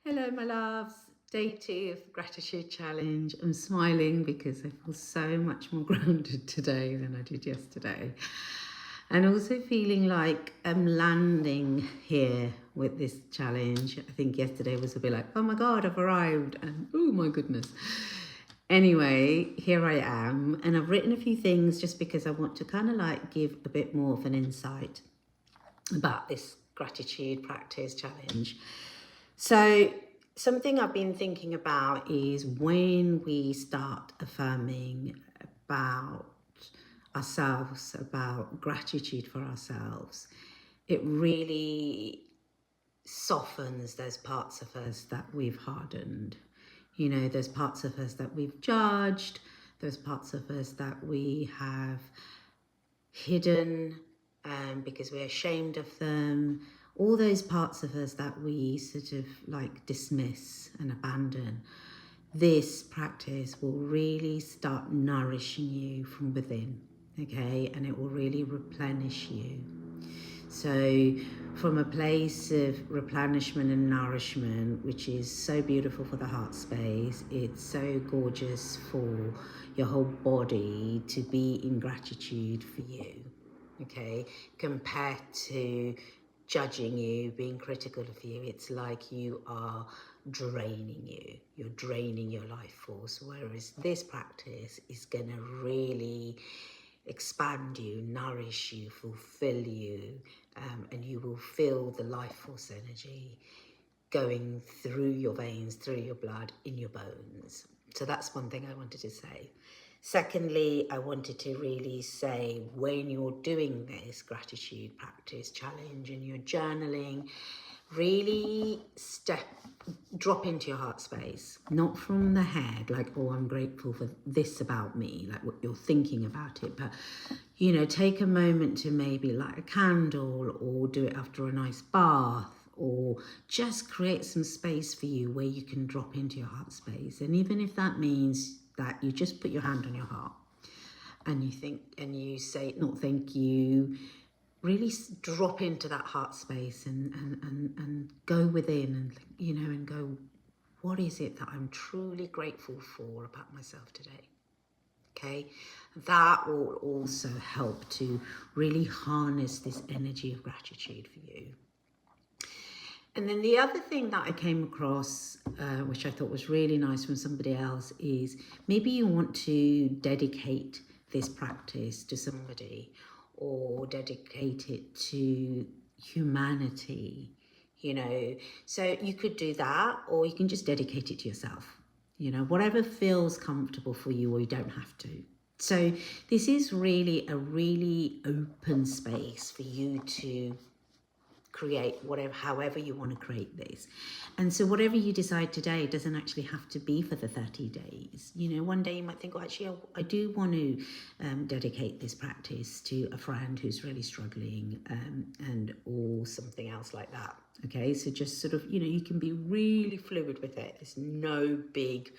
Hello, my loves. Day 2 of the gratitude challenge. I'm smiling because I feel so much more grounded today than I did yesterday. And also feeling like I'm landing here with this challenge. I think yesterday was a bit like, oh my God, I've arrived. And oh my goodness. Anyway, here I am. And I've written a few things just because I want to kind of like give a bit more of an insight about this gratitude practice challenge. So, something I've been thinking about is when we start affirming about ourselves, about gratitude for ourselves, it really softens those parts of us that we've hardened. You know, those parts of us that we've judged, those parts of us that we have hidden because we're ashamed of them, all those parts of us that we sort of like dismiss and abandon. This practice will really start nourishing you from within, okay? And it will really replenish you. So from a place of replenishment and nourishment, which is so beautiful for the heart space, it's so gorgeous for your whole body to be in gratitude for you, okay? Compared to judging you, being critical of you, it's like you are draining you. You're draining your life force, whereas this practice is going to really expand you, nourish you, fulfill you, and you will feel the life force energy going through your veins, through your blood, in your bones. So that's one thing I wanted to say. Secondly, I wanted to really say when you're doing this gratitude practice challenge and you're journaling, really drop into your heart space, not from the head, like, oh, I'm grateful for this about me, like what you're thinking about it, but, you know, take a moment to maybe light a candle or do it after a nice bath, or just create some space for you where you can drop into your heart space. And even if that means that you just put your hand on your heart and you think, and you say, not thank you, really drop into that heart space and go within and, you know, and go, what is it that I'm truly grateful for about myself today? Okay, that will also help to really harness this energy of gratitude for you. And then the other thing that I came across, which I thought was really nice from somebody else, is maybe you want to dedicate this practice to somebody or dedicate it to humanity, you know. So you could do that, or you can just dedicate it to yourself, you know, whatever feels comfortable for you, or you don't have to. So this is really a really open space for you to create whatever, however you want to create this. And so whatever you decide today doesn't actually have to be for the 30 days. You know, one day you might think, oh, actually, I do want to dedicate this practice to a friend who's really struggling, and or something else like that. Okay, so just sort of, you know, you can be really fluid with it. There's no big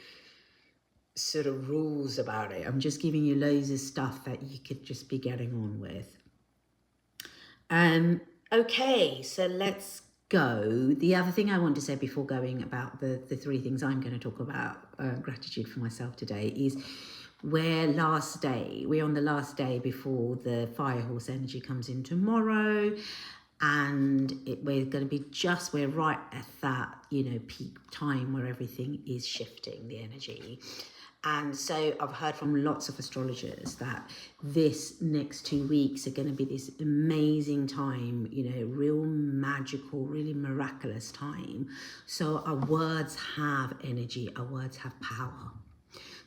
sort of rules about it. I'm just giving you loads of stuff that you could just be getting on with. Okay, so let's go. The other thing I want to say before going about the three things I'm going to talk about, gratitude for myself today, is we're on the last day before the fire horse energy comes in tomorrow. And we're going to be we're right at that, you know, peak time where everything is shifting, the energy. And so I've heard from lots of astrologers that this next 2 weeks are going to be this amazing time, you know, real magical, really miraculous time. So our words have energy, our words have power.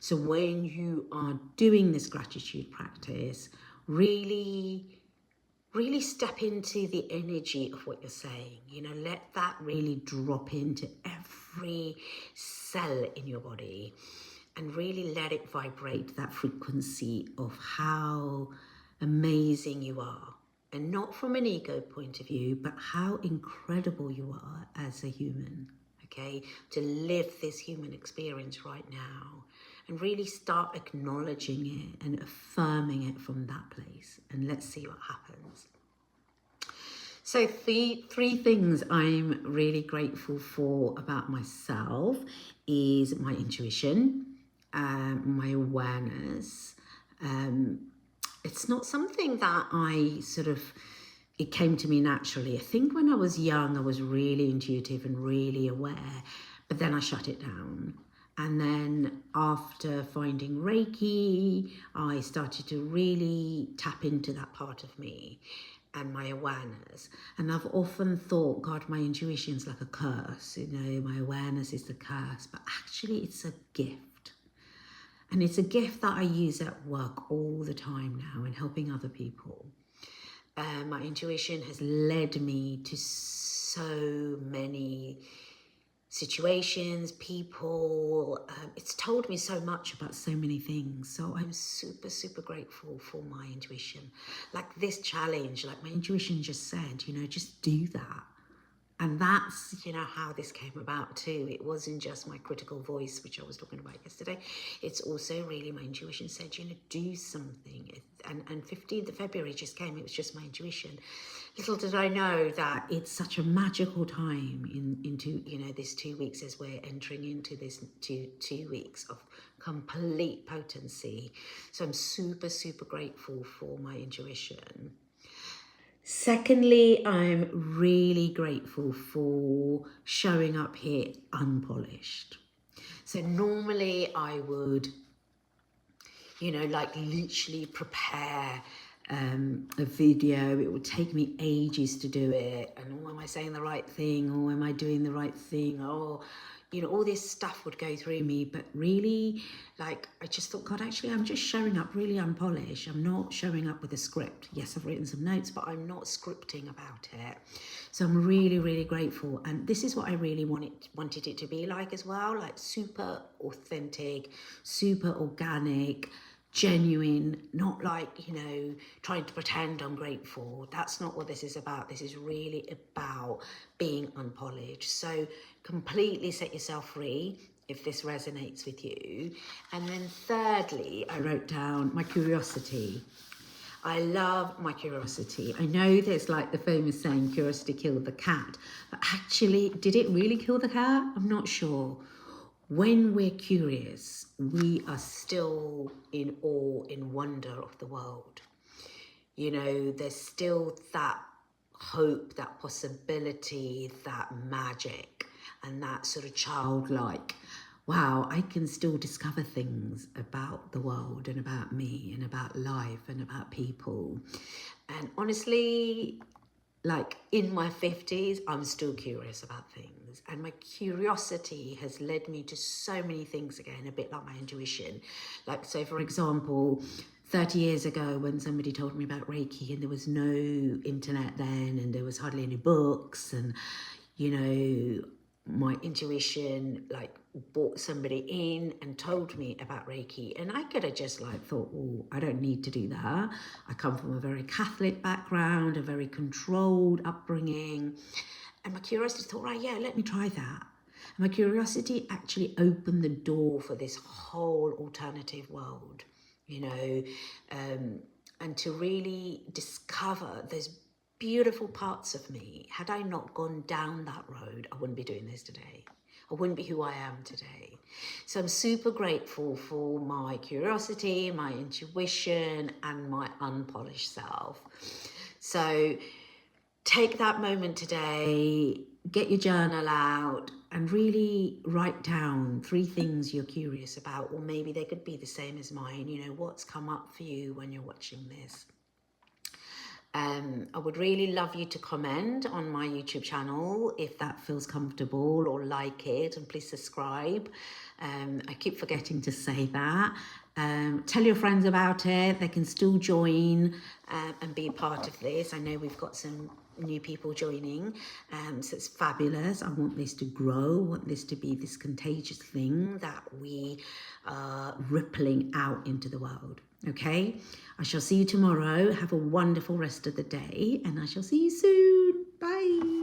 So when you are doing this gratitude practice, really step into the energy of what you're saying. You know, let that really drop into every cell in your body and really let it vibrate that frequency of how amazing you are. And not from an ego point of view, but how incredible you are as a human, okay? To live this human experience right now and really start acknowledging it and affirming it from that place. And let's see what happens. So three things I'm really grateful for about myself is my intuition, my awareness. It's not something that it came to me naturally. I think when I was young, I was really intuitive and really aware, but then I shut it down. And then after finding Reiki, I started to really tap into that part of me and my awareness. And I've often thought, God, my intuition's like a curse, my awareness is the curse, but actually it's a gift. And it's a gift that I use at work all the time now in helping other people. My intuition has led me to so many situations, people. It's told me so much about so many things. So I'm super, super grateful for my intuition. Like this challenge, like my intuition just said, just do that. And that's, how this came about too. It wasn't just my critical voice, which I was talking about yesterday. It's also really my intuition said, do something. And 15th of February just came. It was just my intuition. Little did I know that it's such a magical time into, this 2 weeks as we're entering into this two weeks of complete potency. So I'm super, super grateful for my intuition. Secondly, I'm really grateful for showing up here unpolished. So normally I would, like literally prepare a video. It would take me ages to do it. And am I saying the right thing? Or am I doing the right thing? Or, all this stuff would go through me. But really, like, I just thought, God, actually, I'm just showing up really unpolished. I'm not showing up with a script. Yes, I've written some notes, but I'm not scripting about it. So I'm really, really grateful. And this is what I really wanted it to be like as well. Like super authentic, super organic, genuine, not like, trying to pretend I'm grateful. That's not what this is about. This is really about being unpolished. So completely set yourself free if this resonates with you. And then thirdly, I wrote down my curiosity. I love my curiosity. I know there's like the famous saying, curiosity killed the cat, but actually, did it really kill the cat? I'm not sure. When we're curious, we are still in awe, in wonder of the world. There's still that hope, that possibility, that magic, and that sort of childlike, wow, I can still discover things about the world and about me and about life and about people. And honestly, like in my 50s, I'm still curious about things. And my curiosity has led me to so many things again, a bit like my intuition. Like, so for example, 30 years ago when somebody told me about Reiki and there was no internet then and there was hardly any books and, my intuition like brought somebody in and told me about Reiki, and I could have just like thought, oh, I don't need to do that. I come from a very Catholic background, a very controlled upbringing, and my curiosity thought, right, yeah, let me try that. And my curiosity actually opened the door for this whole alternative world, and to really discover those beautiful parts of me. Had I not gone down that road, I wouldn't be doing this today. I wouldn't be who I am today. So I'm super grateful for my curiosity, my intuition, and my unpolished self. So take that moment today, get your journal out, and really write down 3 things you're curious about, or maybe they could be the same as mine. What's come up for you when you're watching this. I would really love you to comment on my YouTube channel if that feels comfortable, or like it, and please subscribe. I keep forgetting to say that. Tell your friends about it. They can still join and be a part of this. I know we've got some new people joining, so it's fabulous. I want this to grow. I want this to be this contagious thing that we are rippling out into the world. Okay, I shall see you tomorrow. Have a wonderful rest of the day, and I shall see you soon. Bye.